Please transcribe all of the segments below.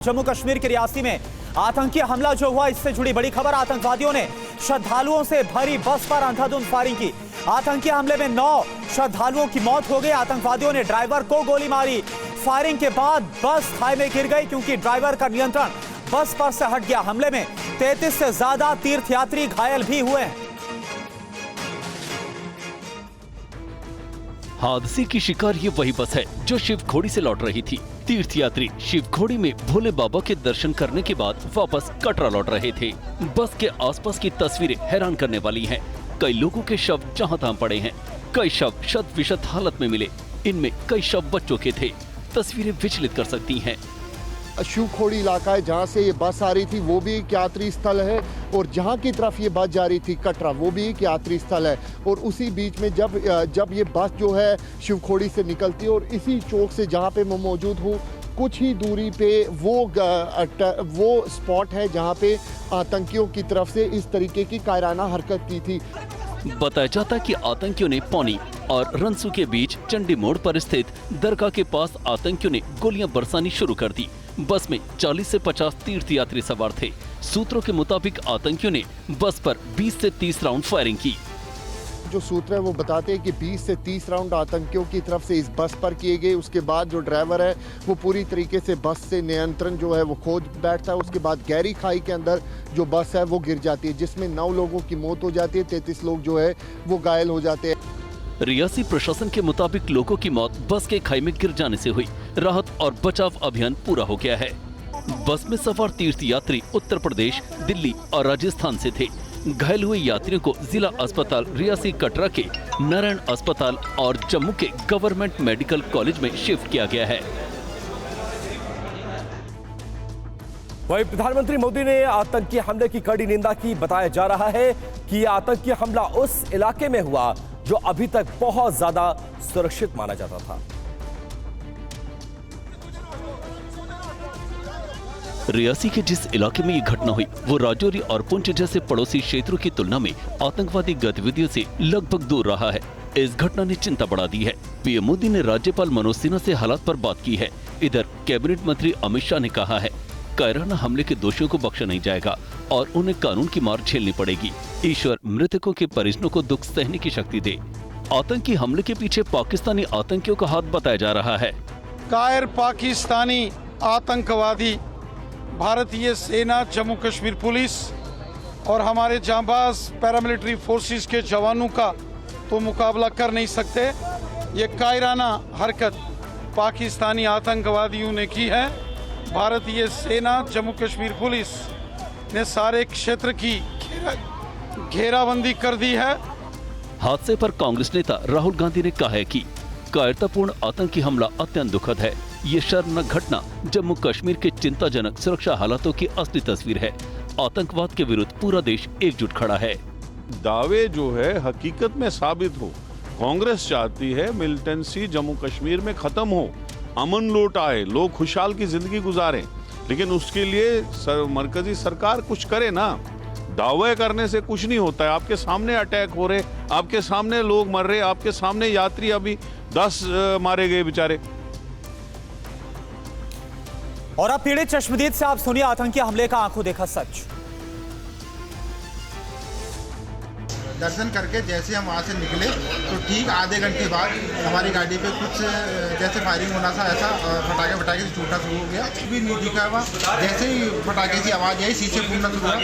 जम्मू कश्मीर के रियासी में आतंकी हमला जो हुआ, इससे जुड़ी बड़ी खबर। आतंकवादियों ने श्रद्धालुओं से भरी बस पर अंधाधुंध फायरिंग की। आतंकी हमले में 9 श्रद्धालुओं की मौत हो गई। आतंकवादियों ने ड्राइवर को गोली मारी। फायरिंग के बाद बस खाई में गिर गई क्योंकि ड्राइवर का नियंत्रण बस पर से हट गया। हमले में 33 से ज्यादा तीर्थयात्री घायल भी हुए हैं। हादसे की शिकार ये वही बस है जो शिवखोड़ी से लौट रही थी। तीर्थयात्री शिवखोड़ी में भोले बाबा के दर्शन करने के बाद वापस कटरा लौट रहे थे। बस के आसपास की तस्वीरें हैरान करने वाली हैं। कई लोगों के शव जहां तहां पड़े हैं। कई शव शत विशत हालत में मिले। इनमें कई शव बच्चों के थे। तस्वीरें विचलित कर सकती हैं। शिवखोड़ी इलाका है जहाँ से ये बस आ रही थी, वो भी एक यात्री स्थल है, और जहाँ की तरफ ये बस जा रही थी कटरा, वो भी एक यात्री स्थल है। और उसी बीच में जब ये बस जो है शिवखोड़ी से निकलती है, और इसी चौक से जहाँ पे मैं मौजूद हूँ कुछ ही दूरी पे वो स्पॉट है जहाँ पे आतंकियों की तरफ से इस तरीके की कायराना हरकत की थी। बताया जाता है कि आतंकियों ने पौनी और रनसू के बीच चंडी मोड़ पर स्थित दरगाह के पास आतंकियों ने गोलियां बरसानी शुरू कर दी। बस में 40 से 50 तीर्थयात्री सवार थे। सूत्रों के मुताबिक आतंकियों ने बस पर 20 से 30 राउंड फायरिंग की। जो सूत्र है वो बताते हैं कि 20 से 30 राउंड आतंकियों की तरफ से इस बस पर किए गए। उसके बाद जो ड्राइवर है वो पूरी तरीके से बस से नियंत्रण जो है वो खो बैठता है। उसके बाद गहरी खाई के अंदर जो बस है वो गिर जाती है, जिसमें 9 लोगों की मौत हो जाती है। 33 लोग जो है वो घायल हो जाते हैं। रियासी प्रशासन के मुताबिक लोगों की मौत बस के खाई में गिर जाने से हुई। राहत और बचाव अभियान पूरा हो गया है। बस में सवार तीर्थयात्री उत्तर प्रदेश, दिल्ली और राजस्थान से थे। घायल हुए यात्रियों को जिला अस्पताल रियासी, कटरा के नारायण अस्पताल और जम्मू के गवर्नमेंट मेडिकल कॉलेज में शिफ्ट किया गया है। वहीं प्रधानमंत्री मोदी ने आतंकी हमले की कड़ी निंदा की। बताया जा रहा है कि आतंकी हमला उस इलाके में हुआ जो अभी तक बहुत ज्यादा सुरक्षित माना जाता था। रियासी के जिस इलाके में ये घटना हुई वो राजौरी और पुंछ जैसे पड़ोसी क्षेत्रों की तुलना में आतंकवादी गतिविधियों से लगभग दूर रहा है। इस घटना ने चिंता बढ़ा दी है। पीएम मोदी ने राज्यपाल मनोज सिन्हा से हालात पर बात की है। इधर कैबिनेट मंत्री अमित शाह ने कहा है कायराना हमले के दोषियों को बख्शा नहीं जाएगा और उन्हें कानून की मार झेलनी पड़ेगी। ईश्वर मृतकों के परिजनों को दुख सहने की शक्ति दे। आतंकी हमले के पीछे पाकिस्तानी आतंकियों का हाथ बताया जा रहा है। कायर पाकिस्तानी आतंकवादी भारतीय सेना, जम्मू कश्मीर पुलिस और हमारे जांबाज पैरामिलिट्री फोर्सेस के जवानों का तो मुकाबला कर नहीं सकते। ये कायराना हरकत पाकिस्तानी आतंकवादियों ने की है। भारतीय सेना, जम्मू कश्मीर पुलिस ने सारे क्षेत्र की घेराबंदी कर दी है। हादसे पर कांग्रेस नेता राहुल गांधी ने कहा है कि कायरतापूर्ण आतंकी हमला अत्यंत दुखद है। ये शर्मनाक घटना जम्मू कश्मीर के चिंताजनक सुरक्षा हालातों की असली तस्वीर है। आतंकवाद के विरुद्ध पूरा देश एकजुट खड़ा है। दावे जो है हकीकत में साबित हो। कांग्रेस चाहती है मिलिटेंसी जम्मू कश्मीर में खत्म हो, अमन लौट आए, लोग खुशहाल की जिंदगी गुजारें, लेकिन उसके लिए मरकजी सरकार कुछ करे ना। दावे करने से कुछ नहीं होता है। आपके सामने अटैक हो रहे, आपके सामने लोग मर रहे, आपके सामने यात्री अभी 10 मारे गए बेचारे। और अब पीड़ित चश्मदीद से आप सुनिए आतंकी हमले का आंखों देखा सच। दर्शन करके जैसे हम वहाँ से निकले तो ठीक आधे घंटे बाद हमारी गाड़ी पे कुछ जैसे फायरिंग होना था, ऐसा फटाके से छूटना शुरू हो गया। कुछ भी नहीं दिखा हुआ। जैसे ही फटाके की आवाज़ आई, शीशे फूटना शुरू हुआ।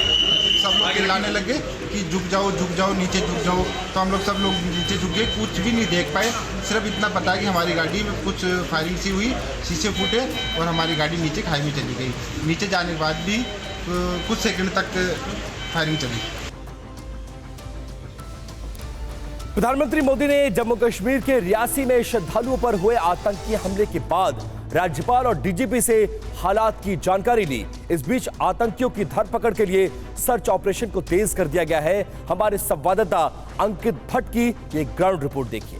सब लोग चिल्लाने लगे कि झुक जाओ, नीचे झुक जाओ। तो हम लोग सब लोग नीचे झुक गए। कुछ भी नहीं देख पाए। सिर्फ इतना पता है कि हमारी गाड़ी में कुछ फायरिंग सी हुई, शीशे फूटे और हमारी गाड़ी नीचे खाई में चली गई। नीचे जाने के बाद भी कुछ सेकंड तक फायरिंग चली। प्रधानमंत्री मोदी ने जम्मू कश्मीर के रियासी में श्रद्धालुओं पर हुए आतंकी हमले के बाद राज्यपाल और डीजीपी से हालात की जानकारी ली। इस बीच आतंकियों की धरपकड़ के लिए सर्च ऑपरेशन को तेज कर दिया गया है। हमारे संवाददाता अंकित भट्ट की ये ग्राउंड रिपोर्ट देखिए।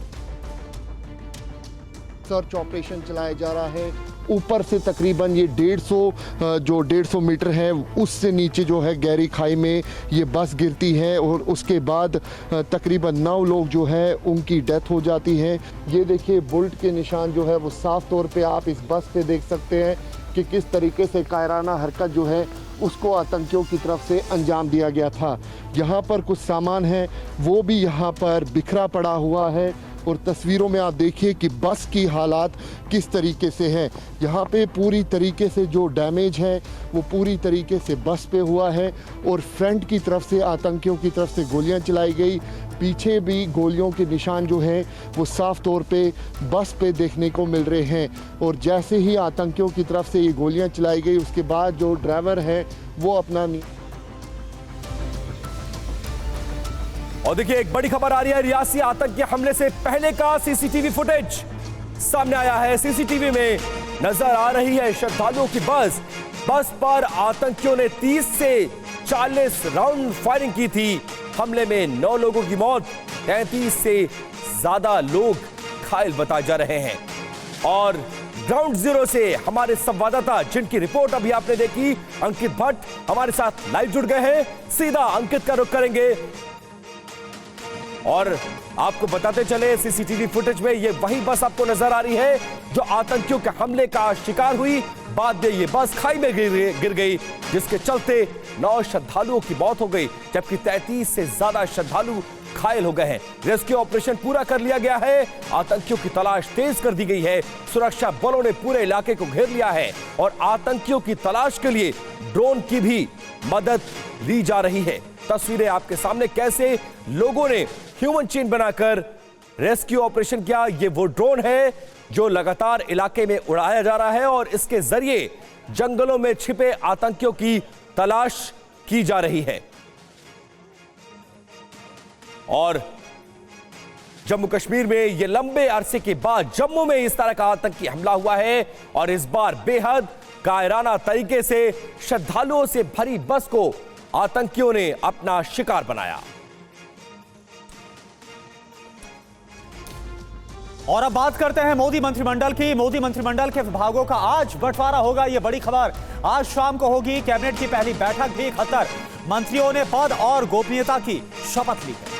सर्च ऑपरेशन चलाया जा रहा है। ऊपर से तकरीबन ये 150 मीटर है, उससे नीचे जो है गहरी खाई में ये बस गिरती है और उसके बाद तकरीबन 9 लोग जो है उनकी डेथ हो जाती है। ये देखिए बुलेट के निशान जो है वो साफ तौर पे आप इस बस पे देख सकते हैं कि किस तरीके से कायराना हरकत जो है उसको आतंकियों की तरफ से अंजाम दिया गया था। यहाँ पर कुछ सामान है वो भी यहाँ पर बिखरा पड़ा हुआ है और तस्वीरों में आप देखिए कि बस की हालात किस तरीके से है। यहाँ पे पूरी तरीके से जो डैमेज है वो पूरी तरीके से बस पे हुआ है और फ्रंट की तरफ से आतंकियों की तरफ से गोलियां चलाई गई। पीछे भी गोलियों के निशान जो हैं वो साफ तौर पे बस पे देखने को मिल रहे हैं और जैसे ही आतंकियों की तरफ से ये गोलियां चलाई गई उसके बाद जो ड्राइवर है वो अपना और देखिए एक बड़ी खबर आ रही है, रियासी आतंकी हमले से पहले का सीसीटीवी फुटेज सामने आया है। सीसीटीवी में नजर आ रही है श्रद्धालुओं की बस पर आतंकियों ने 30 से 40 राउंड फायरिंग की थी। हमले में 9 लोगों की मौत, 33 से ज्यादा लोग घायल बताए जा रहे हैं। और ग्राउंड जीरो से हमारे संवाददाता जिनकी रिपोर्ट अभी आपने देखी, अंकित भट्ट हमारे साथ लाइव जुड़ गए हैं। सीधा अंकित का रुख करेंगे और आपको बताते चले सीसीटीवी फुटेज में ये वही बस आपको नजर आ रही है जो आतंकियों के हमले का शिकार हुई। बाद में ये बस खाई में गिर गई जिसके चलते 9 श्रद्धालुओं की मौत हो गई जबकि 33 से ज्यादा श्रद्धालु घायल हो गए हैं। रेस्क्यू ऑपरेशन पूरा कर लिया गया है, आतंकियों की तलाश तेज कर दी गई है। सुरक्षा बलों ने पूरे इलाके को घेर लिया है और आतंकियों की तलाश के लिए ड्रोन की भी मदद ली जा रही है। तस्वीरें आपके सामने कैसे लोगों ने ह्यूमन चेन बनाकर रेस्क्यू ऑपरेशन किया। ये वो ड्रोन है जो लगातार इलाके में उड़ाया जा रहा है और इसके जरिए जंगलों में छिपे आतंकियों की तलाश की जा रही है। और जम्मू कश्मीर में ये लंबे अरसे के बाद जम्मू में इस तरह का आतंकी हमला हुआ है और इस बार बेहद कायराना तरीके से श्रद्धालुओं से भरी बस को आतंकियों ने अपना शिकार बनाया। और अब बात करते हैं मोदी मंत्रिमंडल की। मोदी मंत्रिमंडल के विभागों का आज बंटवारा होगा, यह बड़ी खबर आज शाम को होगी। कैबिनेट की पहली बैठक भी खत्तर, मंत्रियों ने पद और गोपनीयता की शपथ ली है।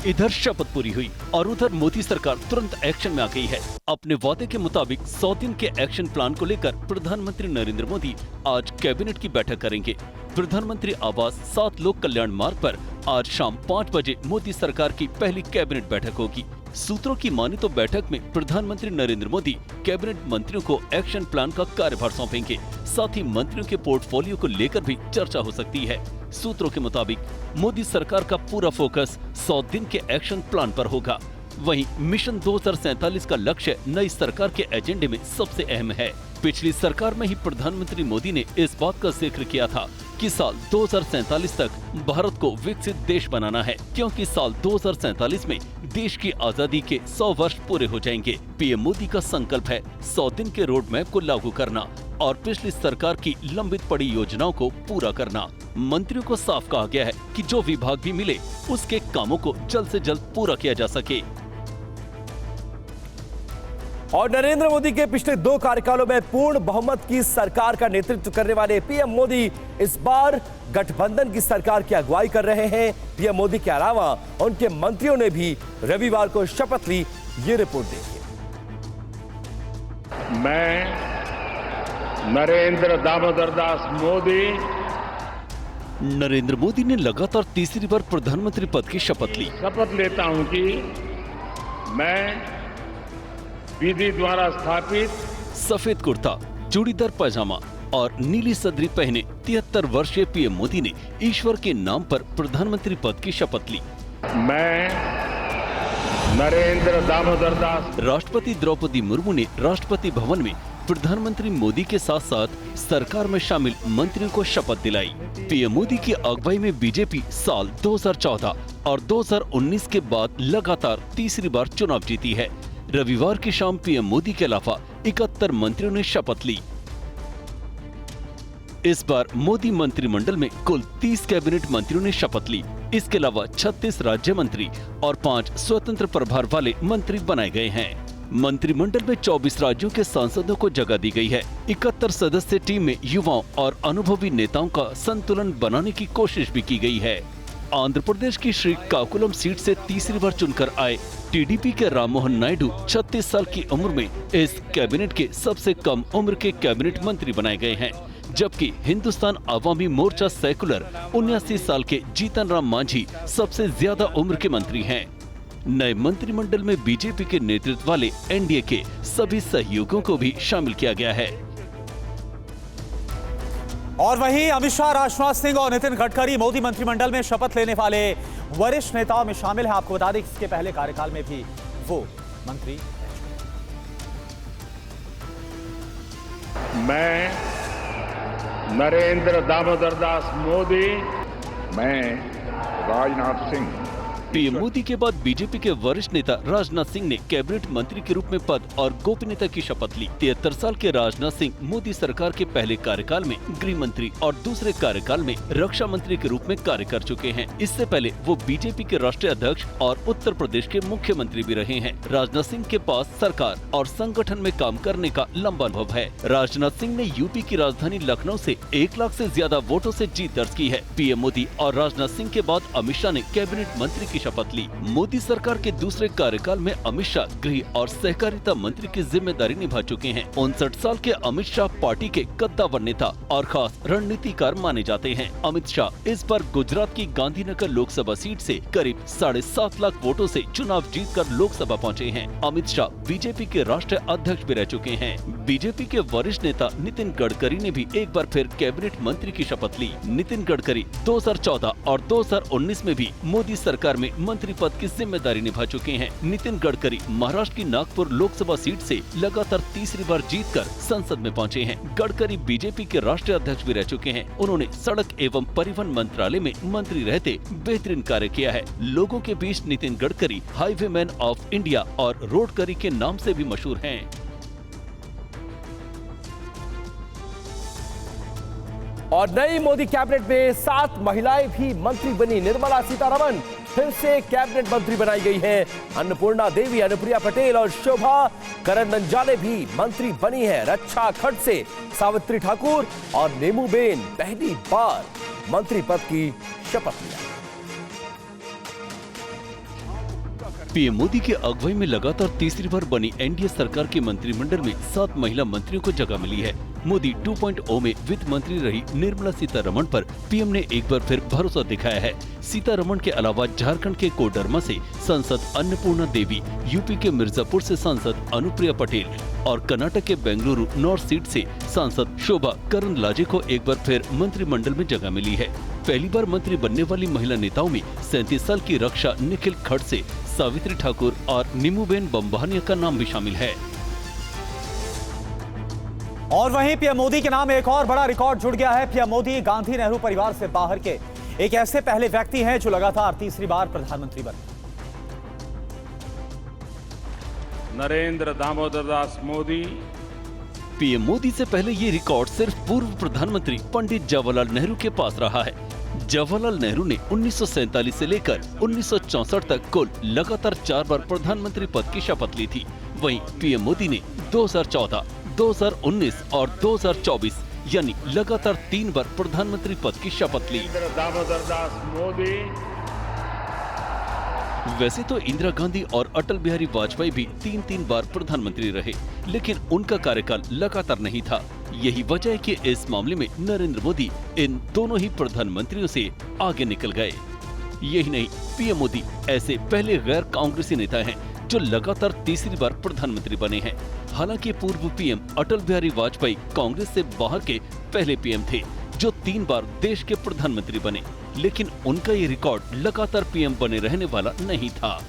इधर शपथ पूरी हुई और उधर मोदी सरकार तुरंत एक्शन में आ गई है। अपने वादे के मुताबिक 100 दिन के एक्शन प्लान को लेकर प्रधानमंत्री नरेंद्र मोदी आज कैबिनेट की बैठक करेंगे। प्रधानमंत्री आवास 7 लोक कल्याण मार्ग पर आज शाम 5 बजे मोदी सरकार की पहली कैबिनेट बैठक होगी। सूत्रों की माने तो बैठक में प्रधानमंत्री नरेंद्र मोदी कैबिनेट मंत्रियों को एक्शन प्लान का कार्यभार सौंपेंगे। साथ ही मंत्रियों के पोर्टफोलियो को लेकर भी चर्चा हो सकती है। सूत्रों के मुताबिक मोदी सरकार का पूरा फोकस 100 दिन के एक्शन प्लान पर होगा। वहीं मिशन 2047 का लक्ष्य नई सरकार के एजेंडे में सबसे अहम है। पिछली सरकार में ही प्रधानमंत्री मोदी ने इस बात का जिक्र किया था कि साल 2047 तक भारत को विकसित देश बनाना है, क्योंकि साल 2047 में देश की आजादी के 100 वर्ष पूरे हो जाएंगे। पीएम मोदी का संकल्प है 100 दिन के रोड मैप को लागू करना और पिछली सरकार की लंबित पड़ी योजनाओं को पूरा करना। मंत्रियों को साफ कहा गया है कि जो विभाग भी मिले उसके कामों को जल्द से जल्द पूरा किया जा सके। और नरेंद्र मोदी के पिछले 2 कार्यकालों में पूर्ण बहुमत की सरकार का नेतृत्व करने वाले पीएम मोदी इस बार गठबंधन की सरकार की अगुवाई कर रहे हैं। पीएम मोदी के अलावा उनके मंत्रियों ने भी रविवार को शपथ ली। ये रिपोर्ट देखिए। मैं नरेंद्र दामोदर दास मोदी नरेंद्र मोदी ने लगातार तीसरी बार प्रधानमंत्री पद की शपथ ली। शपथ लेता हूं कि मैं विधि द्वारा स्थापित सफेद कुर्ता, चूड़ीदार पैजामा और नीली सदरी पहने 73 वर्षीय पीएम मोदी ने ईश्वर के नाम पर प्रधानमंत्री पद की शपथ ली। मैं नरेंद्र दामोदर दास। राष्ट्रपति द्रौपदी मुर्मू ने राष्ट्रपति भवन में प्रधानमंत्री मोदी के साथ साथ सरकार में शामिल मंत्रियों को शपथ दिलाई। पीएम मोदी की अगुवाई में बीजेपी साल 2014 और 2019 के बाद लगातार तीसरी बार चुनाव जीती है। रविवार की शाम पीएम मोदी के अलावा 71 मंत्रियों ने शपथ ली। इस बार मोदी मंत्रिमंडल में कुल 30 कैबिनेट मंत्रियों ने शपथ ली। इसके अलावा 36 राज्य मंत्री और 5 स्वतंत्र प्रभार वाले मंत्री बनाए गए हैं। मंत्रिमंडल में 24 राज्यों के सांसदों को जगह दी गई है। 71 सदस्य टीम में युवाओं और अनुभवी नेताओं का संतुलन बनाने की कोशिश भी की गई है। आंध्र प्रदेश की श्रीकाकुलम सीट से तीसरी बार चुनकर आए टीडीपी के राममोहन नायडू 36 साल की उम्र में इस कैबिनेट के सबसे कम उम्र के कैबिनेट मंत्री बनाए गए हैं, जबकि हिंदुस्तान अवामी मोर्चा सेकुलर 79 साल के जीतन राम मांझी सबसे ज्यादा उम्र के मंत्री हैं। नए मंत्रिमंडल में बीजेपी के नेतृत्व वाले एनडीए के सभी सहयोगियों को भी शामिल किया गया है। और वहीं अमित शाह, राजनाथ सिंह और नितिन गडकरी मोदी मंत्रिमंडल में शपथ लेने वाले वरिष्ठ नेताओं में शामिल हैं। आपको बता दें कि इसके पहले कार्यकाल में भी वो मंत्री रह चुके। मैं नरेंद्र दामोदर दास मोदी, मैं राजनाथ सिंह। पीएम मोदी के बाद बीजेपी के वरिष्ठ नेता राजनाथ सिंह ने कैबिनेट मंत्री के रूप में पद और गोपनीयता की शपथ ली। 73 साल के राजनाथ सिंह मोदी सरकार के पहले कार्यकाल में गृह मंत्री और दूसरे कार्यकाल में रक्षा मंत्री के रूप में कार्य कर चुके हैं। इससे पहले वो बीजेपी के राष्ट्रीय अध्यक्ष और उत्तर प्रदेश के मुख्यमंत्री भी रहे हैं। राजनाथ सिंह के पास सरकार और संगठन में काम करने का लंबा अनुभव है। राजनाथ सिंह ने यूपी की राजधानी लखनऊ से 1 लाख से ज्यादा वोटों से जीत दर्ज की है। पीएम मोदी और राजनाथ सिंह के बाद अमित शाह ने कैबिनेट मंत्री की शपथ ली। मोदी सरकार के दूसरे कार्यकाल में अमित शाह गृह और सहकारिता मंत्री की जिम्मेदारी निभा चुके हैं। 59 साल के अमित शाह पार्टी के कद्दावर नेता और खास रणनीतिकार माने जाते हैं। अमित शाह इस बार गुजरात की गांधीनगर लोकसभा सीट से करीब 7.5 लाख वोटों से चुनाव जीतकर लोकसभा पहुंचे हैं। अमित शाह बीजेपी के राष्ट्रीय अध्यक्ष भी रह चुके हैं। बीजेपी के वरिष्ठ नेता नितिन गडकरी ने भी एक बार फिर कैबिनेट मंत्री की शपथ ली। नितिन गडकरी 2014 और 2019 में भी मोदी सरकार में मंत्री पद की जिम्मेदारी निभा चुके हैं। नितिन गडकरी महाराष्ट्र की नागपुर लोकसभा सीट से लगातार तीसरी बार जीतकर संसद में पहुंचे हैं। गडकरी बीजेपी के राष्ट्रीय अध्यक्ष भी रह चुके हैं। उन्होंने सड़क एवं परिवहन मंत्रालय में मंत्री रहते बेहतरीन कार्य किया है। लोगों के बीच Nitin Gadkari highway man of India और रोड करी के नाम से भी मशहूर हैं। और नई मोदी कैबिनेट में 7 महिलाएं भी मंत्री बनी। निर्मला सीतारमण फिर से कैबिनेट मंत्री बनाई गई हैं। अन्नपूर्णा देवी, अनुप्रिया पटेल और शोभा करंदलाजे भी मंत्री बनी है। रक्षा खड्ड से सावित्री ठाकुर और नीमूबेन पहली बार मंत्री पद की शपथ लिया। पीएम मोदी की अगुवाई में लगातार तीसरी बार बनी एनडीए सरकार के मंत्रिमंडल में 7 महिला मंत्रियों को जगह मिली है। मोदी 2.0 में वित्त मंत्री रही निर्मला सीतारमण पर पीएम ने एक बार फिर भरोसा दिखाया है। सीतारमण के अलावा झारखंड के कोडरमा से सांसद अन्नपूर्णा देवी, यूपी के मिर्जापुर से सांसद अनुप्रिया पटेल और कर्नाटक के बेंगलुरु नॉर्थ सीट से सांसद शोभा करंदलाजे को एक बार फिर मंत्रिमंडल में जगह मिली है। पहली बार मंत्री बनने वाली महिला नेताओं में 37 साल की रक्षा निखिल खड्ड से सावित्री ठाकुर और नीमूबेन बम्बानिया का नाम भी शामिल है। और वहीं पीएम मोदी के नाम एक और बड़ा रिकॉर्ड जुड़ गया है। पीएम मोदी गांधी नेहरू परिवार से बाहर के एक ऐसे पहले व्यक्ति हैं जो लगातार तीसरी बार प्रधानमंत्री बने। नरेंद्र दामोदर दास मोदी। पीएम मोदी से पहले ये रिकॉर्ड सिर्फ पूर्व प्रधानमंत्री पंडित जवाहरलाल नेहरू के पास रहा है। जवाहरलाल नेहरू ने 1947 से लेकर 1964 तक कुल लगातार 4 बार प्रधानमंत्री पद की शपथ ली थी। वहीं पीएम मोदी ने 2014, 2019 और 2024 यानी लगातार 3 बार प्रधानमंत्री पद की शपथ ली। दामोदर दास मोदी। वैसे तो इंदिरा गांधी और अटल बिहारी वाजपेयी भी 3-3 बार प्रधानमंत्री रहे, लेकिन उनका कार्यकाल लगातार नहीं था। यही वजह है कि इस मामले में नरेंद्र मोदी इन दोनों ही प्रधानमंत्रियों से आगे निकल गए। यही नहीं, पीएम मोदी ऐसे पहले गैर कांग्रेसी नेता हैं जो लगातार तीसरी बार प्रधानमंत्री बने हैं। हालांकि पूर्व पीएम अटल बिहारी वाजपेयी कांग्रेस से बाहर के पहले पीएम थे जो 3 बार देश के प्रधानमंत्री बने, लेकिन उनका ये रिकॉर्ड लगातार पीएम बने रहने वाला नहीं था।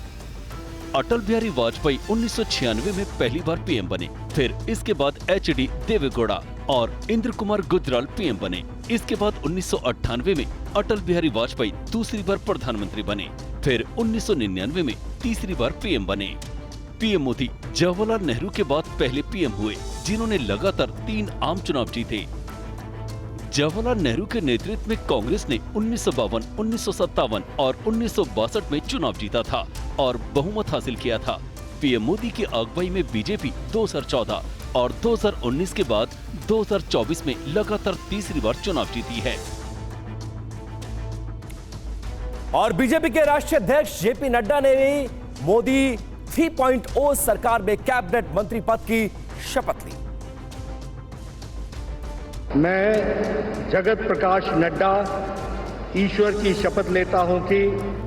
अटल बिहारी वाजपेयी 1996 में पहली बार पीएम बने, फिर इसके बाद एचडी देवेगौड़ा और इंद्र कुमार गुजराल पीएम बने। इसके बाद 1998 में अटल बिहारी वाजपेयी दूसरी बार प्रधानमंत्री बने, फिर 1999 में तीसरी बार पीएम बने। पीएम मोदी जवाहरलाल नेहरू के बाद पहले पीएम हुए जिन्होंने लगातार 3 आम चुनाव जीते। जवाहरलाल नेहरू के नेतृत्व में कांग्रेस ने 1952, 1957 और 1962 में चुनाव जीता था और बहुमत हासिल किया था। पीएम मोदी की अगुवाई में बीजेपी 2014 और 2019 के बाद 2024 में लगातार तीसरी बार चुनाव जीती है। और बीजेपी के राष्ट्रीय अध्यक्ष जेपी नड्डा ने भी मोदी 3.0 सरकार में कैबिनेट मंत्री पद की शपथ ली। मैं जगत प्रकाश नड्डा ईश्वर की शपथ लेता हूं कि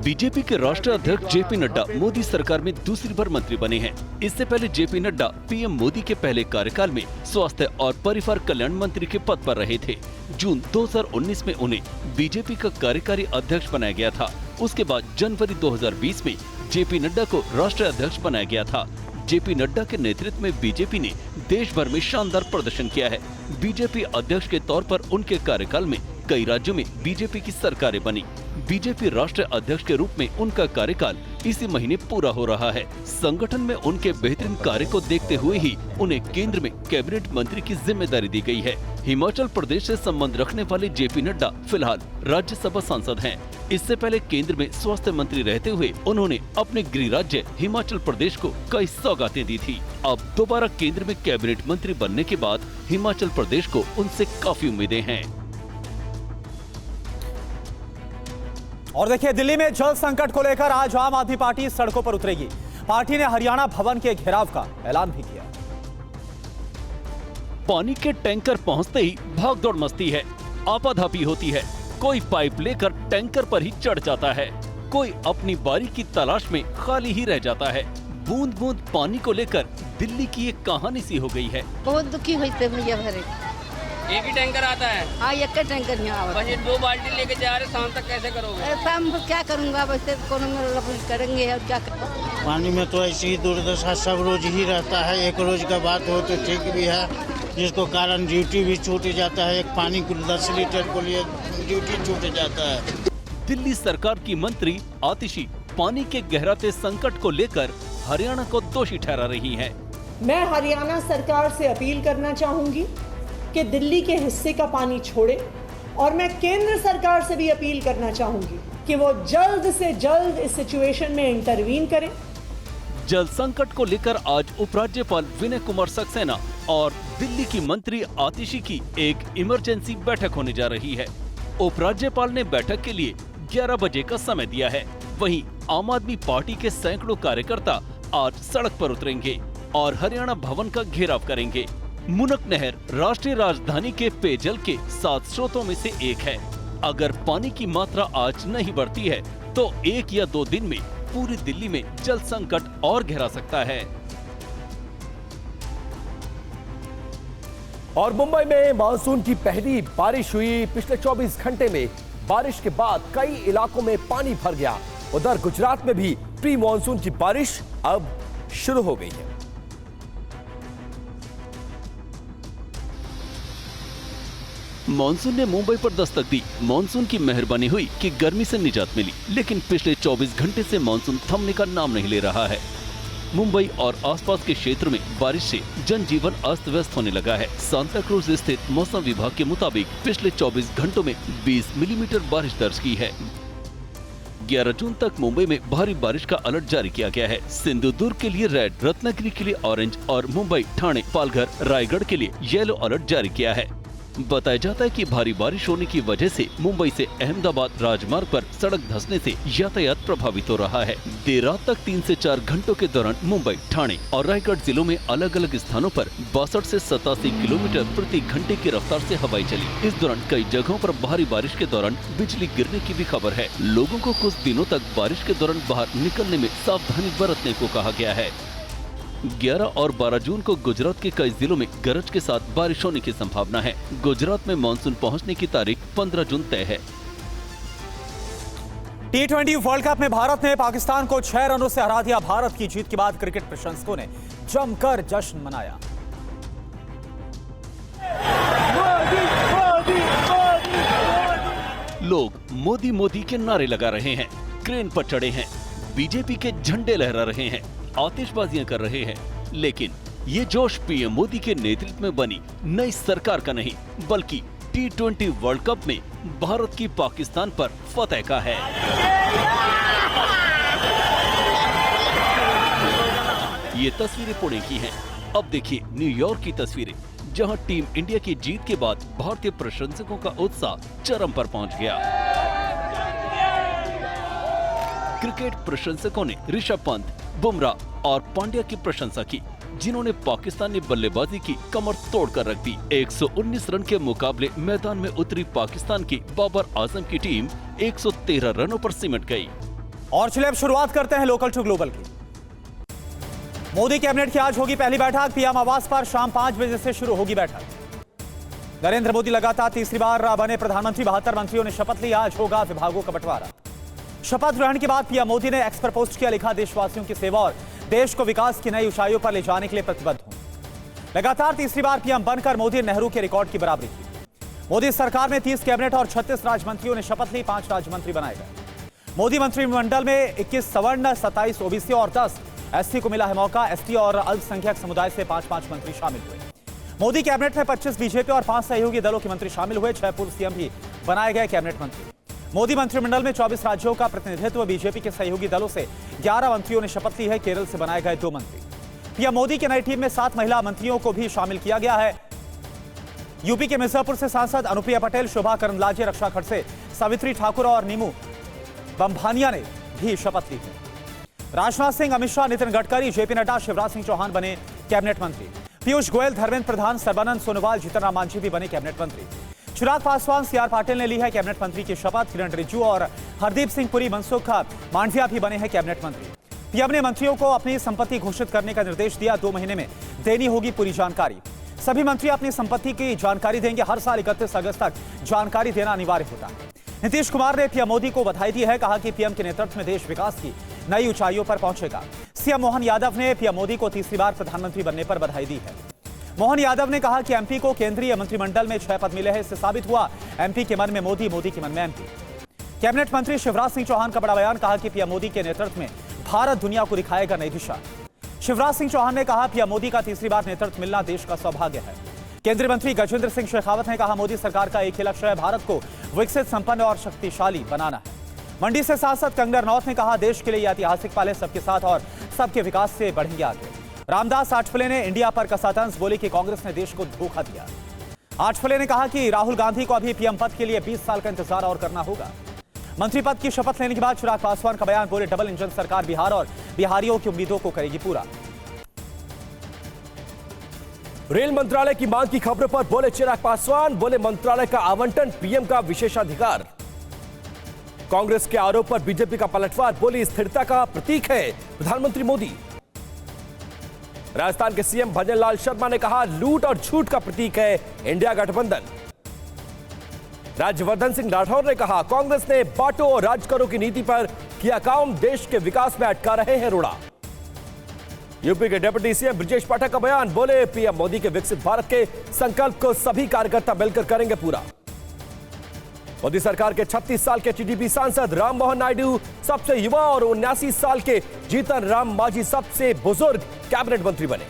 बीजेपी के राष्ट्रीय अध्यक्ष जेपी नड्डा मोदी सरकार में दूसरी बार मंत्री बने हैं। इससे पहले जेपी नड्डा पीएम मोदी के पहले कार्यकाल में स्वास्थ्य और परिवार कल्याण मंत्री के पद पर रहे थे। जून 2019 में उन्हें बीजेपी का कार्यकारी अध्यक्ष बनाया गया था। उसके बाद जनवरी 2020 में जेपी नड्डा को राष्ट्रीय अध्यक्ष बनाया गया था। जेपी नड्डा के नेतृत्व में बीजेपी ने देश भर में शानदार प्रदर्शन किया है। बीजेपी अध्यक्ष के तौर पर उनके कार्यकाल में कई राज्यों में बीजेपी की सरकारें बनी। बीजेपी राष्ट्रीय अध्यक्ष के रूप में उनका कार्यकाल इसी महीने पूरा हो रहा है। संगठन में उनके बेहतरीन कार्य को देखते हुए ही उन्हें केंद्र में कैबिनेट मंत्री की जिम्मेदारी दी गई है। हिमाचल प्रदेश से संबंध रखने वाले जेपी नड्डा फिलहाल राज्यसभा सांसद हैं। इससे पहले केंद्र में स्वास्थ्य मंत्री रहते हुए उन्होंने अपने गृह राज्य हिमाचल प्रदेश को कई सौगातें दी थी। अब दोबारा केंद्र में कैबिनेट मंत्री बनने के बाद हिमाचल प्रदेश को उनसे काफी उम्मीदें हैं। और देखिए, दिल्ली में जल संकट को लेकर आज आम आदमी पार्टी सड़कों पर उतरेगी। पार्टी ने हरियाणा भवन के घेराव का ऐलान भी किया। पानी के टैंकर पहुंचते ही भागदौड़ मचती है, आपाधापी होती है। कोई पाइप लेकर टैंकर पर ही चढ़ जाता है, कोई अपनी बारी की तलाश में खाली ही रह जाता है। बूंद बूंद पानी को लेकर दिल्ली की एक कहानी सी हो गई है। बहुत दुखी होते भैया भरे। एक ही टैंकर आता है? हाँ, एक का टैंकर यहाँ बस ये 2 बाल्टी लेके जा रहे, शाम तक कैसे करोगे? शाम को क्या करूँगा, वैसे करेंगे और क्या करेंगे। पानी में तो ऐसी ही दुर्दशा सब रोज ही रहता है। एक रोज का बात हो तो ठीक भी है, जिसको कारण ड्यूटी भी छूट जाता है। एक पानी को 10 लीटर को लिए ड्यूटी छूट जाता है। दिल्ली सरकार की मंत्री आतिशी पानी के गहराते संकट को लेकर हरियाणा को दोषी ठहरा रही हैं। मैं हरियाणा सरकार से अपील करना चाहूंगी कि दिल्ली के हिस्से का पानी छोड़े, और मैं केंद्र सरकार से भी अपील करना चाहूंगी कि वो जल्द से जल्द इस सिचुएशन में इंटरवीन करें। जल संकट को लेकर आज उपराज्यपाल विनय कुमार सक्सेना और दिल्ली की मंत्री आतिशी की एक इमरजेंसी बैठक होने जा रही है। उपराज्यपाल ने बैठक के लिए 11 बजे का समय दिया है। वहीं आम आदमी पार्टी के सैकड़ों कार्यकर्ता आज सड़क पर उतरेंगे और हरियाणा भवन का घेराव करेंगे। मुनक नहर राष्ट्रीय राजधानी के पेयजल के 7 स्रोतों में से एक है। अगर पानी की मात्रा आज नहीं बढ़ती है तो 1 या 2 दिन में पूरी दिल्ली में जल संकट और गहरा सकता है। और मुंबई में मानसून की पहली बारिश हुई। पिछले 24 घंटे में बारिश के बाद कई इलाकों में पानी भर गया। उधर गुजरात में भी प्री मानसून की बारिश अब शुरू हो गई है। मानसून ने मुंबई पर दस्तक दी। मानसून की मेहरबानी हुई कि गर्मी से निजात मिली, लेकिन पिछले 24 घंटे से मानसून थमने का नाम नहीं ले रहा है। मुंबई और आसपास के क्षेत्र में बारिश से जनजीवन अस्त व्यस्त होने लगा है। सांता क्रूज स्थित मौसम विभाग के मुताबिक पिछले 24 घंटों में 20 मिलीमीटर बारिश दर्ज की है। 11 जून तक मुंबई में भारी बारिश का अलर्ट जारी किया गया है। सिंधुदुर्ग के लिए रेड, रत्नागिरी के लिए ऑरेंज और मुंबई, ठाणे, पालघर, रायगढ़ के लिए येलो अलर्ट जारी किया है। बताया जाता है कि भारी बारिश होने की वजह से मुंबई से अहमदाबाद राजमार्ग पर सड़क धंसने से यातायात प्रभावित हो रहा है। देर रात तक 3 से 4 घंटों के दौरान मुंबई, ठाणे और रायगढ़ जिलों में अलग अलग स्थानों पर 62 से 87 किलोमीटर प्रति घंटे की रफ्तार से हवाई चली। इस दौरान कई जगहों पर भारी बारिश के दौरान बिजली गिरने की भी खबर है। लोगों को कुछ दिनों तक बारिश के दौरान बाहर निकलने में सावधानी बरतने को कहा गया है। 11 और 12 जून को गुजरात के कई जिलों में गरज के साथ बारिश होने की संभावना है। गुजरात में मानसून पहुंचने की तारीख 15 जून तय है। T20 वर्ल्ड कप में भारत ने पाकिस्तान को 6 रनों से हरा दिया। भारत की जीत के बाद क्रिकेट प्रशंसकों ने जमकर जश्न मनाया। लोग मोदी मोदी के नारे लगा रहे हैं, क्रेन पर चढ़े हैं, बीजेपी के झंडे लहरा रहे हैं, आतिशबाजियां कर रहे हैं। लेकिन ये जोश पीएम मोदी के नेतृत्व में बनी नई सरकार का नहीं, बल्कि T20 वर्ल्ड कप में भारत की पाकिस्तान पर फतह का है। ये तस्वीरें पुणे की हैं। अब देखिए न्यूयॉर्क की तस्वीरें, जहां टीम इंडिया की जीत के बाद भारतीय प्रशंसकों का उत्साह चरम पर पहुंच गया। क्रिकेट प्रशंसकों ने ऋषभ पंत, बुमराह और पांड्या की प्रशंसा की, जिन्होंने पाकिस्तानी बल्लेबाजी की कमर तोड़ कर रख दी। 119 रन के मुकाबले मैदान में उतरी पाकिस्तान की बाबर आजम की टीम 113 रनों पर सिमट गई। और चलिए अब शुरुआत करते हैं लोकल टू ग्लोबल की। मोदी कैबिनेट की आज होगी पहली बैठक। पीएम आवास पर शाम 5 बजे से शुरू होगी बैठक। नरेंद्र मोदी लगातार तीसरी बार बने प्रधानमंत्री। 72 मंत्रियों ने शपथ ली। आज होगा विभागों का बंटवारा। शपथ ग्रहण के बाद पीएम मोदी ने एक्स पर पोस्ट किया, लिखा देशवासियों की सेवा और देश को विकास की नई ऊंचाइयों पर ले जाने के लिए प्रतिबद्ध हूं। लगातार तीसरी बार पीएम बनकर मोदी ने नेहरू के रिकॉर्ड की बराबरी की। मोदी सरकार में 30 कैबिनेट और 36 राज्य मंत्रियों ने शपथ ली। 5 राज्य मंत्री बनाए गए। मोदी मंत्रिमंडल में 21 सवर्ण, 27 ओबीसी और 10 एसटी को मिला है मौका। एसटी और अल्पसंख्यक समुदाय से 5-5 मंत्री शामिल हुए। मोदी कैबिनेट में 25 बीजेपी और 5 सहयोगी दलों के मंत्री शामिल हुए। 6 पूर्व सीएम भी बनाए गए कैबिनेट मंत्री। मोदी मंत्रिमंडल में 24 राज्यों का प्रतिनिधित्व। बीजेपी के सहयोगी दलों से 11 मंत्रियों ने शपथ ली है। केरल से बनाए गए 2 मंत्री। पीएम मोदी की नई टीम में 7 महिला मंत्रियों को भी शामिल किया गया है। यूपी के मिर्जापुर से सांसद अनुप्रिया पटेल, शोभा करंदलाजे, रक्षा खड़से, सावित्री ठाकुर और नीमू बंभानिया ने भी शपथ ली है। राजनाथ सिंह, अमित शाह, नितिन गडकरी, जेपी नड्डा, शिवराज सिंह चौहान बने कैबिनेट मंत्री। पीयूष गोयल, धर्मेंद्र प्रधान, सर्बानंद सोनोवाल, जीतन राम मांझी भी बने कैबिनेट मंत्री। चिराग पासवान, सीआर पाटिल ने ली है कैबिनेट मंत्री की शपथ। किरण रिजिजू और हरदीप सिंह पुरी, मनसुख मांडविया भी बने हैं कैबिनेट मंत्री। पीएम ने मंत्रियों को अपनी संपत्ति घोषित करने का निर्देश दिया। 2 महीने में देनी होगी पूरी जानकारी। सभी मंत्री अपनी संपत्ति की जानकारी देंगे। हर साल 31 अगस्त तक जानकारी देना अनिवार्य होता है। नीतीश कुमार ने पीएम मोदी को बधाई दी है। कहा कि पीएम के नेतृत्व में देश विकास की नई ऊंचाइयों पर पहुंचेगा। सीएम मोहन यादव ने पीएम मोदी को तीसरी बार प्रधानमंत्री बनने पर बधाई दी है। मोहन यादव ने कहा कि एमपी को केंद्रीय मंत्रिमंडल में 6 पद मिले हैं। इससे साबित हुआ एमपी के मन में मोदी, मोदी के मन में एमपी। कैबिनेट मंत्री शिवराज सिंह चौहान का बड़ा बयान। कहा कि पीएम मोदी के नेतृत्व में भारत दुनिया को दिखाएगा नई दिशा। शिवराज सिंह चौहान ने कहा पीएम मोदी का तीसरी बार नेतृत्व मिलना देश का सौभाग्य है। केंद्रीय मंत्री गजेंद्र सिंह शेखावत ने कहा मोदी सरकार का एक ही लक्ष्य है, भारत को विकसित, संपन्न और शक्तिशाली बनाना है। मंडी से सांसद कंगना रनौत ने कहा देश के लिए यह ऐतिहासिक पल है, सबके साथ और सबके विकास से बढ़ेंगे आगे। रामदास आठवले ने इंडिया पर कसा तंज, बोली कि कांग्रेस ने देश को धोखा दिया। आठवले ने कहा कि राहुल गांधी को अभी पीएम पद के लिए 20 साल का इंतजार और करना होगा। मंत्री पद की शपथ लेने के बाद चिराग पासवान का बयान। बोले डबल इंजन सरकार बिहार और बिहारियों की उम्मीदों को करेगी पूरा। रेल मंत्रालय की मांग की खबरों पर बोले चिराग पासवान। बोले मंत्रालय का आवंटन पीएम का विशेषाधिकार। कांग्रेस के आरोप पर बीजेपी का पलटवार। बोली स्थिरता का प्रतीक है प्रधानमंत्री मोदी। राजस्थान के सीएम भजनलाल शर्मा ने कहा लूट और झूठ का प्रतीक है इंडिया गठबंधन। राज्यवर्धन सिंह राठौर ने कहा कांग्रेस ने बांटो और राज करो की नीति पर किया काम, देश के विकास में अटका रहे हैं रोड़ा। यूपी के डिप्टी सीएम ब्रजेश पाठक का बयान। बोले पीएम मोदी के विकसित भारत के संकल्प को सभी कार्यकर्ता मिलकर करेंगे पूरा। मोदी सरकार के 36 साल के टीडीपी सांसद राम मोहन नायडू सबसे युवा और 79 साल के जीतन राम मांझी सबसे बुजुर्ग कैबिनेट मंत्री बने।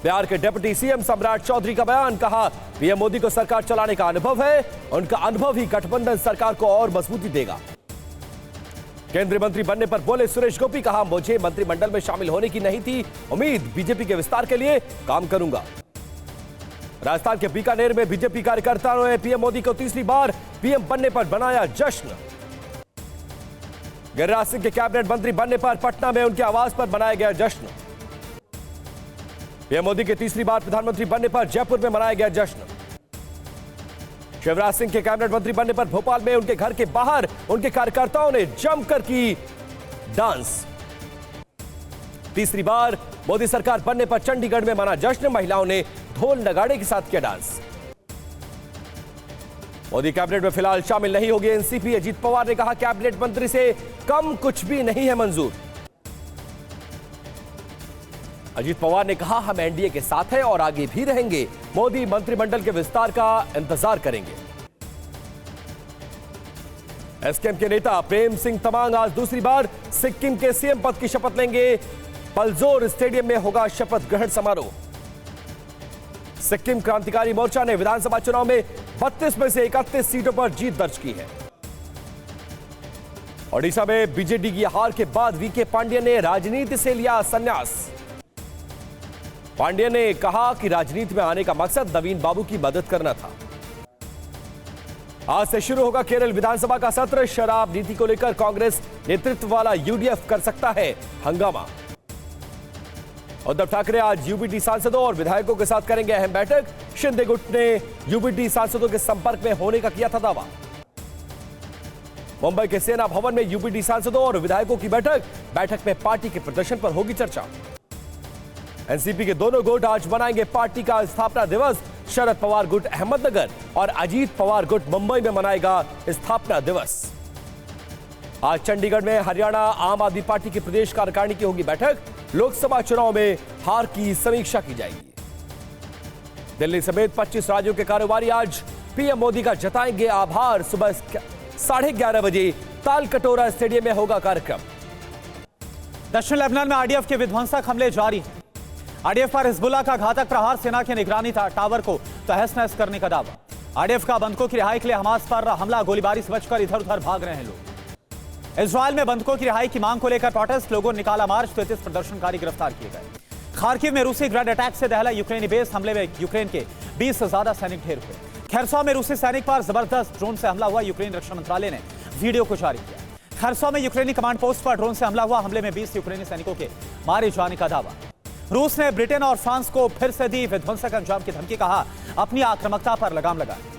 बिहार के डिप्टी सीएम सम्राट चौधरी का बयान। कहा पीएम मोदी को सरकार चलाने का अनुभव है, उनका अनुभव ही गठबंधन सरकार को और मजबूती देगा। केंद्रीय मंत्री बनने पर बोले सुरेश गोपी। कहा मुझे मंत्रिमंडल में शामिल होने की नहीं थी उम्मीद, बीजेपी के विस्तार के लिए काम करूंगा। राजस्थान के बीकानेर में बीजेपी कार्यकर्ताओं ने पीएम मोदी को तीसरी बार पीएम बनने पर बनाया जश्न। गिरिराज सिंह के कैबिनेट मंत्री बनने पर पटना में उनके आवास पर मनाया गया जश्न। पीएम मोदी के तीसरी बार प्रधानमंत्री बनने पर जयपुर में मनाया गया जश्न। शिवराज सिंह के कैबिनेट मंत्री बनने पर भोपाल में उनके घर के बाहर उनके कार्यकर्ताओं ने जमकर की डांस। तीसरी बार मोदी सरकार बनने पर चंडीगढ़ में मना जश्न। महिलाओं ने ढोल नगाड़े के साथ किया डांस। मोदी कैबिनेट में फिलहाल शामिल नहीं होगी एनसीपी। अजीत पवार ने कहा कैबिनेट मंत्री से कम कुछ भी नहीं है मंजूर। अजीत पवार ने कहा हम एनडीए के साथ हैं और आगे भी रहेंगे। मोदी मंत्रिमंडल के विस्तार का इंतजार करेंगे। एसकेएम के नेता प्रेम सिंह तमांग आज दूसरी बार सिक्किम के सीएम पद की शपथ लेंगे। पलजोर स्टेडियम में होगा शपथ ग्रहण समारोह। सिक्किम क्रांतिकारी मोर्चा ने विधानसभा चुनाव में 32 में से 31 सीटों पर जीत दर्ज की है। ओडिशा में बीजेडी की हार के बाद वीके पांड्या ने राजनीति से लिया संन्यास। पांड्या ने कहा कि राजनीति में आने का मकसद नवीन बाबू की मदद करना था। आज से शुरू होगा केरल विधानसभा का सत्र। शराब नीति को लेकर कांग्रेस नेतृत्व वाला यूडीएफ कर सकता है हंगामा। उद्धव ठाकरे आज यूबीटी सांसदों और विधायकों के साथ करेंगे अहम बैठक। शिंदे गुट ने यूबीटी सांसदों के संपर्क में होने का किया था दावा। मुंबई के सेना भवन में यूबीटी सांसदों और विधायकों की बैठक में पार्टी के प्रदर्शन पर होगी चर्चा। एनसीपी के दोनों गुट आज मनाएंगे पार्टी का स्थापना दिवस। शरद पवार गुट अहमदनगर और अजीत पवार गुट मुंबई में मनाएगा स्थापना दिवस। आज चंडीगढ़ में हरियाणा आम आदमी पार्टी की प्रदेश कार्यकारिणी की होगी बैठक। लोकसभा चुनाव में हार की समीक्षा की जाएगी। दिल्ली समेत 25 राज्यों के कारोबारी आज पीएम मोदी का जताएंगे आभार। सुबह 11:30 बजे तालकटोरा स्टेडियम में होगा कार्यक्रम। दक्षिण लेबनान में आरडीएफ के विध्वंसक हमले जारी हैं। आरडीएफ पर हिजबुल्लाह का घातक प्रहार, सेना की निगरानी टावर को तहस नहस करने का दावा। आरडीएफ का बंधकों की रिहाई के लिए हमास पर हमला, गोलीबारी से बचकर इधर उधर भाग रहे हैं लोग। इजरायल में बंधकों की रिहाई की मांग को लेकर प्रोटेस्ट, लोगों ने निकाला मार्च। 33 प्रदर्शनकारी गिरफ्तार किए गए। खार्किव में रूसी ग्रेनेड अटैक से दहला यूक्रेनी बेस, हमले में यूक्रेन के 20 से ज्यादा सैनिक ढेर हुए। खैरसॉ में रूसी सैनिक पर जबरदस्त ड्रोन से हमला हुआ, यूक्रेन रक्षा मंत्रालय ने वीडियो को जारी किया। खैरसॉ में यूक्रेनी कमांड पोस्ट पर ड्रोन से हमला हुआ, हमले में 20 यूक्रेनी सैनिकों के मारे जाने का दावा। रूस ने ब्रिटेन और फ्रांस को फिर से दी विध्वंसक अंजाम की धमकी, कहा अपनी आक्रामकता पर लगाम लगाए।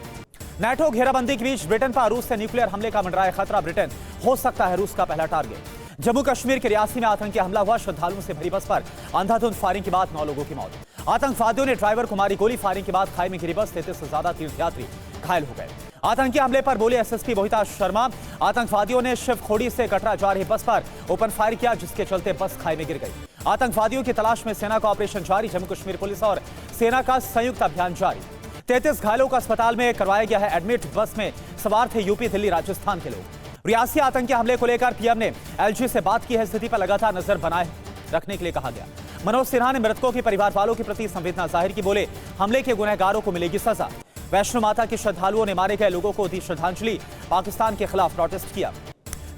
नाटो घेराबंदी के बीच ब्रिटेन पर रूस से न्यूक्लियर हमले का मंडराया खतरा, ब्रिटेन हो सकता है रूस का पहला टारगेट। जम्मू कश्मीर के रियासी में आतंकी हमला हुआ, श्रद्धालुओं से भरी बस पर अंधाधुंध फायरिंग के बाद 9 लोगों की मौत। आतंकवादियों ने ड्राइवर को मारी गोली, फायरिंग के बाद खाई में गिरी बस, 33 से ज्यादा तीर्थयात्री घायल हो गए। आतंकी हमले पर बोले एसएसपी मोहिता शर्मा, आतंकवादियों ने शिवखोड़ी से कटरा जा रही बस पर ओपन फायर किया, जिसके चलते बस खाई में गिर गई। आतंकवादियों की तलाश में सेना का ऑपरेशन जारी, जम्मू कश्मीर पुलिस और सेना का संयुक्त अभियान जारी। 33 घायलों को अस्पताल में करवाया गया है एडमिट। बस में सवार थे यूपी, दिल्ली, राजस्थान के लोग। रियासी आतंकी हमले को लेकर पीएम ने एलजी से बात की है, स्थिति पर लगातार नजर बनाए रखने के लिए कहा गया। मनोज सिन्हा ने मृतकों के परिवार वालों के प्रति संवेदना जाहिर की, बोले हमले के गुनहगारों को मिलेगी सजा। वैष्णो माता के श्रद्धालुओं ने मारे गए लोगों को दी श्रद्धांजलि, पाकिस्तान के खिलाफ प्रोटेस्ट किया।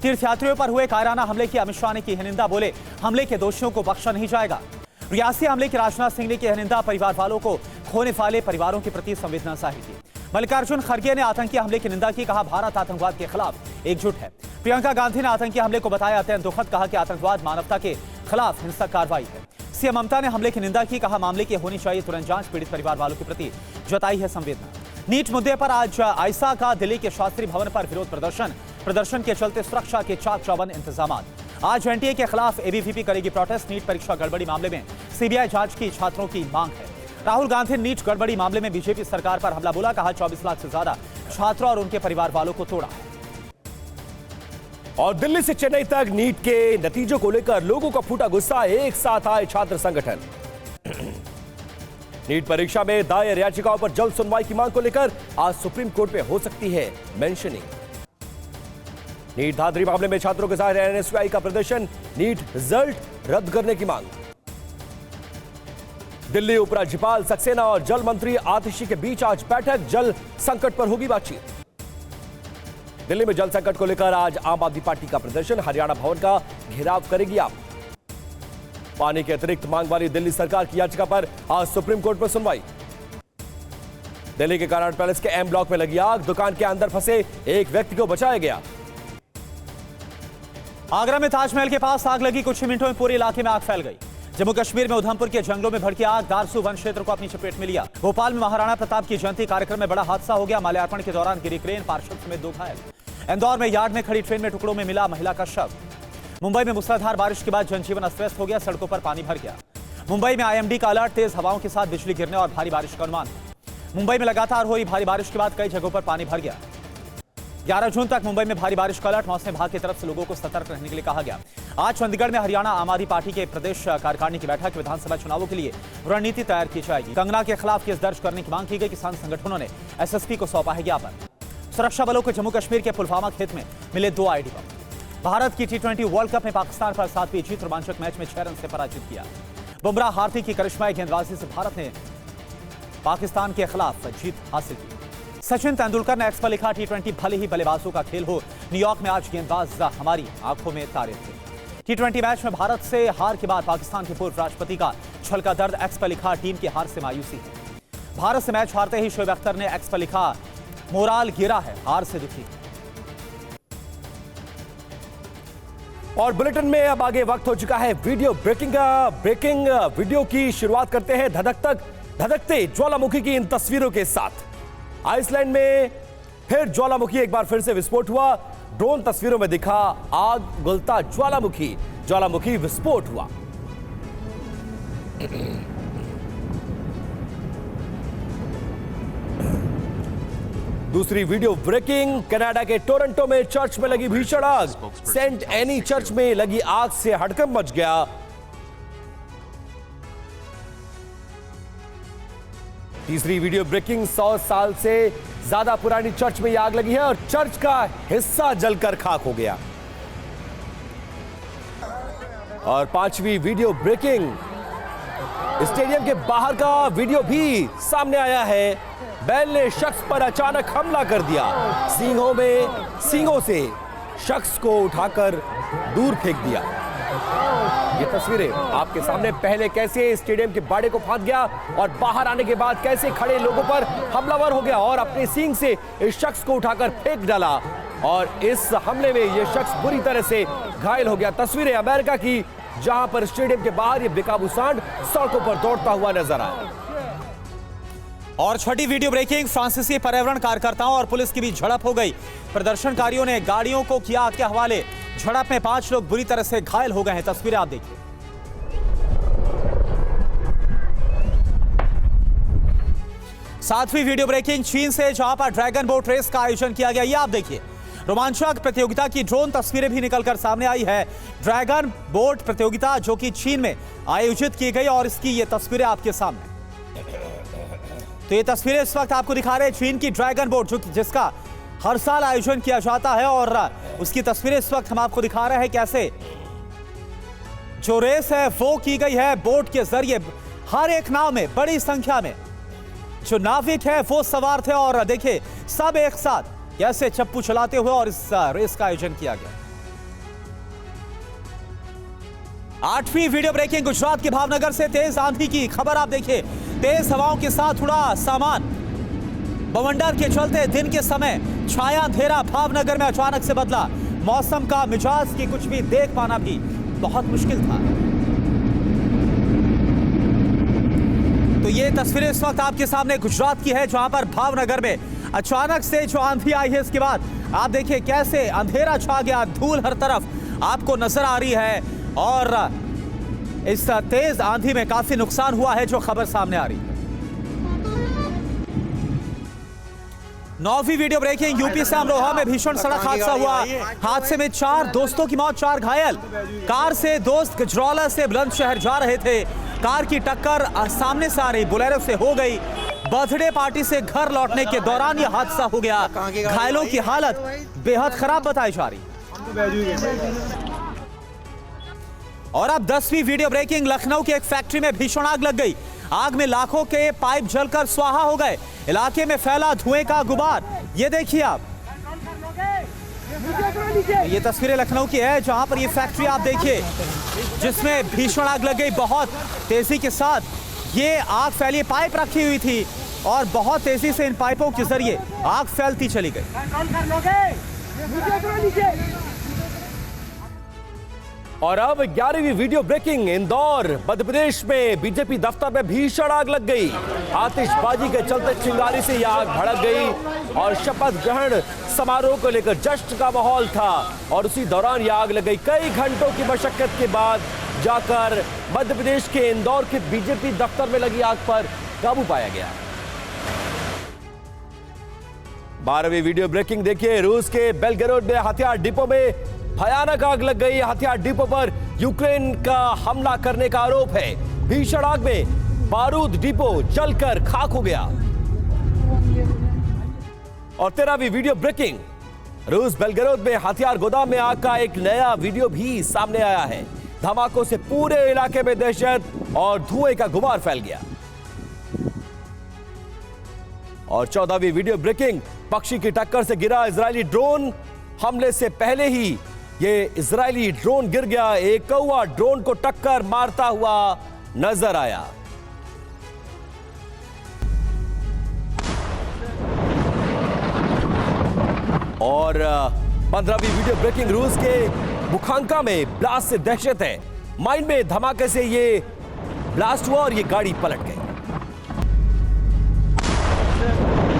तीर्थयात्रियों पर हुए कायराना हमले की अमित शाह ने की है निंदा, बोले हमले के दोषियों को बख्शा नहीं जाएगा। रियासी हमले की राजनाथ सिंह ने की है निंदा, परिवार वालों को खोने वाले परिवारों के प्रति संवेदना जाहिर की। मल्लिकार्जुन खड़गे ने आतंकी हमले की निंदा की, कहा भारत आतंकवाद के खिलाफ एकजुट है। प्रियंका गांधी ने आतंकी हमले को बताया अत्यंत दुखद, कहा कि आतंकवाद मानवता के खिलाफ हिंसक कार्रवाई है। सीएम ममता ने हमले की निंदा की, कहा मामले की होनी चाहिए तुरंत जांच, पीड़ित परिवार वालों के प्रति जताई है संवेदना। नीट मुद्दे पर आज आयसा का दिल्ली के शास्त्री भवन पर विरोध प्रदर्शन के चलते सुरक्षा के चाक चौबंद इंतजाम। आज एनटीए के खिलाफ एबीवीपी करेगी प्रोटेस्ट, नीट परीक्षा गड़बड़ी मामले में सीबीआई जांच की छात्रों की मांग है। राहुल गांधी नीट गड़बड़ी मामले में बीजेपी सरकार पर हमला बोला, कहा 24 लाख से ज्यादा छात्रों और उनके परिवार वालों को तोड़ा है। और दिल्ली से चेन्नई तक नीट के नतीजों को लेकर लोगों का फूटा गुस्सा, एक साथ आए छात्र संगठन। नीट परीक्षा में दायर याचिकाओं पर जल्द सुनवाई की मांग को लेकर आज सुप्रीम कोर्ट में हो सकती है मेंशनिंग। नीट धांधली मामले में छात्रों के साथ एनएसयूआई का प्रदर्शन, नीट रिजल्ट रद्द करने की मांग। दिल्ली उपराज्यपाल सक्सेना और जल मंत्री आतिशी के बीच आज बैठक, जल संकट पर होगी बातचीत। दिल्ली में जल संकट को लेकर आज आम आदमी पार्टी का प्रदर्शन, हरियाणा भवन का घेराव करेगी आप। पानी के अतिरिक्त मांग वाली दिल्ली सरकार की याचिका पर आज सुप्रीम कोर्ट में सुनवाई। दिल्ली के कॉर्नाट पैलेस के एम ब्लॉक में लगी आग, दुकान के अंदर फंसे एक व्यक्ति को बचाया गया। आगरा में ताजमहल के पास आग लगी, कुछ ही मिनटों में पूरे इलाके में आग फैल गई। जम्मू कश्मीर में उधमपुर के जंगलों में भड़की आग, दारसू वन क्षेत्र को अपनी चपेट में लिया। भोपाल में महाराणा प्रताप की जयंती कार्यक्रम में बड़ा हादसा हो गया, माल्यार्पण के दौरान गिरी क्रेन, पार्षद समेत 2 घायल। इंदौर में यार्ड में खड़ी ट्रेन में टुकड़ों में मिला महिला का शव। मुंबई में मूसलाधार बारिश के बाद जनजीवन अस्त व्यस्त हो गया, सड़कों पर पानी भर गया। मुंबई में आईएमडी का अलर्ट, तेज हवाओं के साथ बिजली गिरने और भारी बारिश का अनुमान। मुंबई में लगातार हो रही भारी बारिश के बाद कई जगहों पर पानी भर गया। 11 जून तक मुंबई में भारी बारिश का अलर्ट, मौसम विभाग की तरफ से लोगों को सतर्क रहने के लिए कहा गया। आज चंडीगढ़ में हरियाणा आम आदमी पार्टी के प्रदेश कार्यकारिणी की बैठक, विधानसभा चुनावों के लिए रणनीति तैयार की जाएगी। कंगना के खिलाफ केस दर्ज करने की मांग की गई, किसान संगठनों ने एसएसपी को सौंपा है ज्ञापन। सुरक्षा बलों को जम्मू कश्मीर के पुलवामा खेत में मिले 2 आईडी बम। भारत की T20 वर्ल्ड कप में पाकिस्तान पर 7वीं जीत, रोमांचक मैच में 6 रन से पराजित किया। बुमराह हार्दिक की करिश्माई गेंदबाजी से भारत ने पाकिस्तान के खिलाफ जीत हासिल की। सचिन तेंदुलकर ने एक्स पर लिखा, T20 भले ही बल्लेबाजों का खेल हो, न्यूयॉर्क में आज गेंदबाज हमारी आंखों में तारे थे। T20 मैच में भारत से हार के बाद पाकिस्तान के पूर्व राष्ट्रपति का छलका दर्द, एक्स पर लिखा, टीम की हार से मायूसी है। भारत से मैच हारते ही शोएब अख्तर ने एक्स पर लिखा, मोराल गिरा है, हार से दुखी। और बुलेटिन में अब आगे वक्त हो चुका है वीडियो ब्रेकिंग का। ब्रेकिंग वीडियो की शुरुआत करते हैं धधकते ज्वालामुखी की इन तस्वीरों के साथ। आइसलैंड में फिर ज्वालामुखी एक बार फिर से विस्फोट हुआ। ड्रोन तस्वीरों में दिखा आग गुलता ज्वालामुखी विस्फोट हुआ। दूसरी वीडियो ब्रेकिंग, कनाडा के टोरंटो में चर्च में लगी भीषण आग। सेंट एनी चर्च में लगी आग से हड़कंप मच गया। तीसरी वीडियो ब्रेकिंग, 100 साल से ज्यादा पुरानी चर्च में यह आग लगी है और चर्च का हिस्सा जलकर खाक हो गया। और पांचवी वीडियो ब्रेकिंग, स्टेडियम के बाहर का वीडियो भी सामने आया है। बैल ने शख्स पर अचानक हमला कर दिया। सींगों से शख्स को उठाकर दूर फेंक दिया। ये तस्वीरें आपके सामने। पहले कैसे स्टेडियम के बाड़े को फांद गया और बाहर आने के बाद कैसे खड़े लोगों पर हमलावर हो गया और अपने सींग से इस शख्स को उठाकर फेंक डाला। और इस हमले में यह शख्स बुरी तरह से घायल हो गया। तस्वीरें अमेरिका की, जहां पर स्टेडियम के बाहर ये बेकाबू सांड सड़कों पर दौड़ता हुआ नजर आया। और छठी वीडियो ब्रेकिंग, फ्रांसीसी पर्यावरण कार्यकर्ताओं और पुलिस के बीच झड़प हो गई। प्रदर्शनकारियों ने गाड़ियों को किया आग के हवाले। झड़प में 5 लोग बुरी तरह से घायल हो गए हैं। तस्वीरें आप देखिए। सातवीं वीडियो ब्रेकिंग, चीन से जहां पर ड्रैगन बोट रेस का आयोजन किया गया, ये आप देखिए। रोमांचक प्रतियोगिता की ड्रोन तस्वीरें भी निकलकर सामने आई है। ड्रैगन बोट प्रतियोगिता जो कि चीन में आयोजित की गई और इसकी ये तस्वीरें आपके सामने। तो ये तस्वीरें इस वक्त आपको दिखा रहे हैं चीन की ड्रैगन बोट, जिसका हर साल आयोजन किया जाता है। और उसकी तस्वीरें इस वक्त हम आपको दिखा रहे हैं कैसे जो रेस है वो की गई है बोट के जरिए। हर एक नाव में बड़ी संख्या में जो नाविक है वो सवार थे और देखिए सब एक साथ कैसे चप्पू चलाते हुए और इस रेस का आयोजन किया गया। आठवीं वीडियो ब्रेकिंग, गुजरात के भावनगर से तेज आंधी की खबर आप देखिए। तेज हवाओं के साथ उड़ा सामान। बवंडर के चलते दिन के समय छाया अंधेरा भावनगर में अचानक से बदला। मौसम का मिजाज की कुछ भी देख पाना भी बहुत मुश्किल था। तो ये तस्वीरें इस वक्त आपके सामने गुजरात की है, जहां पर भावनगर में अचानक से जो आंधी आई है इसके बाद आप देखिए कैसे अंधेरा छा गया। धूल हर तरफ आपको नजर आ रही है और इस तेज आंधी में काफी नुकसान हुआ है जो खबर सामने आ रही है। 9वीं वीडियो ब्रेकिंग, यूपी से अमरोहा में भीषण सड़क हादसा हुआ। हादसे में 4 दोस्तों की मौत, 4 घायल। कार से दोस्त गजरौला से बुलंदशहर जा रहे थे। कार की टक्कर सामने से आ रही बोलेरो से हो गई। बर्थडे पार्टी से घर लौटने के दौरान यह हादसा हो गया। घायलों की हालत बेहद खराब बताई जा रही। और अब 10वीं वीडियो ब्रेकिंग, लखनऊ की एक फैक्ट्री में भीषण आग लग गई। आग में लाखों के पाइप जलकर स्वाहा हो गए। इलाके में फैला धुएं का गुबार, ये देखिए आप। ये तस्वीरें लखनऊ की है जहां पर ये फैक्ट्री आप देखिए जिसमें भीषण आग लग गई। बहुत तेजी के साथ ये आग फैली, पाइप रखी हुई थी और बहुत तेजी से इन पाइपों के जरिए आग फैलती चली गई। और अब 11वीं वीडियो ब्रेकिंग, इंदौर मध्य प्रदेश में बीजेपी दफ्तर में भीषण आग लग गई। आतिशबाजी के चलते चिंगारी से यह आग भड़क गई और शपथ ग्रहण समारोह को लेकर जश्न का माहौल था और उसी दौरान यह आग लग गई। कई घंटों की मशक्कत के बाद जाकर मध्य प्रदेश के इंदौर के बीजेपी दफ्तर में लगी आग पर काबू पाया गया। 12वीं वीडियो ब्रेकिंग देखिए, रूस के बेलगरोड में हथियार डिपो में भयानक आग लग गई। हथियार डिपो पर यूक्रेन का हमला करने का आरोप है। भीषण आग में बारूद डिपो जलकर खाक हो गया। और 13वीं वीडियो ब्रेकिंग, रूस बेलगरोड में हथियार गोदाम में आग का एक नया वीडियो भी सामने आया है। धमाकों से पूरे इलाके में दहशत और धुएं का गुबार फैल गया। और 14वीं वीडियो ब्रेकिंग, पक्षी की टक्कर से गिरा इजरायली ड्रोन। हमले से पहले ही ये इजरायली ड्रोन गिर गया। एक कौवा ड्रोन को टक्कर मारता हुआ नजर आया। और 15वीं वीडियो ब्रेकिंग न्यूज के बुखांका में ब्लास्ट से दहशत है। माइन में धमाके से ये ब्लास्ट हुआ और ये गाड़ी पलट गई।